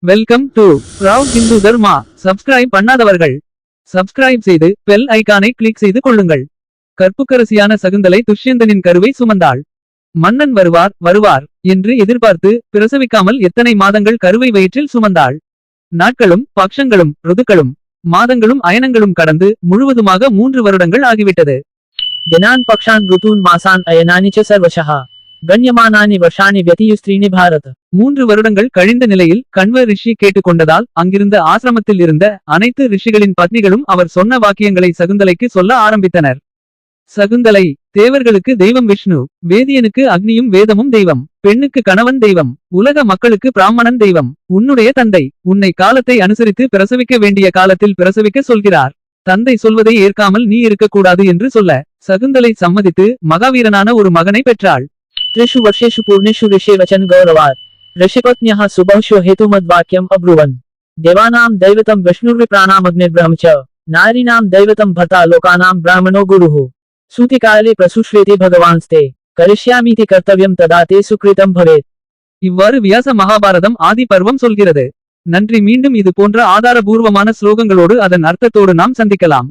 Welcome to Rao Hindu Dharma. Subscribe பண்ணாதவர்கள் subscribe செய்து bell ஐகானை கிளிக் செய்து கொள்ளுங்கள். கற்புக்கரசியான சகுந்தலை துஷ்யந்தனின் கருவை சுமந்தாள். மன்னன் வருவார் என்று எதிர்பார்த்து பிரசவிக்காமல் எத்தனை மாதங்கள் கருவை வயிற்றில் சுமந்தாள். நாட்களும் பக்ஷங்களும் ருதுக்களும் மாதங்களும் அயனங்களும் கடந்து முழுவதுமாக 3 வருடங்கள் ஆகிவிட்டது. दिनान् पक्षान् ऋतून् मासान् अयनानि च सर्वशः गण्यमानानि वर्षाणि व्यतीयुस्त्रीणि भारत. 3 வருடங்கள் கழிந்த நிலையில் கண்வ ரிஷி கேட்டுக்கொண்டதால் அங்கிருந்த ஆசிரமத்தில் இருந்த அனைத்து ரிஷிகளின் பத்னிகளும் அவர் சொன்ன வாக்கியங்களை சகுந்தலைக்கு சொல்ல ஆரம்பித்தனர். சகுந்தலை, தேவர்களுக்கு தெய்வம் விஷ்ணு, வேதியனுக்கு அக்னியும் வேதமும் தெய்வம், பெண்ணுக்கு கணவன் தெய்வம், உலக மக்களுக்கு பிராமணன் தெய்வம். உன்னுடைய தந்தை உன்னை காலத்தை அனுசரித்து பிரசவிக்க வேண்டிய காலத்தில் பிரசவிக்க சொல்கிறார். தந்தை சொல்வதை ஏற்காமல் நீ இருக்கக்கூடாது என்று சொல்ல சகுந்தலை சம்மதித்து மகாவீரனான ஒரு மகனை பெற்றாள். त्रिषु वर्षेषु पूर्णेषु ऋषे वचन गौरवात् ऋषिपत्न्यः सुबहुषु हेतुमद्वाक्यम् अब्रुवन्. देवानां दैवतं विष्णुर्विप्राणामग्निर्ब्रह्म च नारीणां दैवतं भर्ता लोकानां ब्राह्मणो गुरुः. सूतिकाले प्रसुश्वेते भगवान्स्ते करिष्यामीति कर्तव्यं तदा ते सुकृतं भवेत्. இவ்வாறு வியாச மகாபாரதம் ஆதி பர்வம் சொல்கிறது. நன்றி. மீண்டும் இது போன்ற ஆதாரபூர்வமான ஸ்லோகங்களோடு அதன் அர்த்தத்தோடு நாம் சந்திக்கலாம்.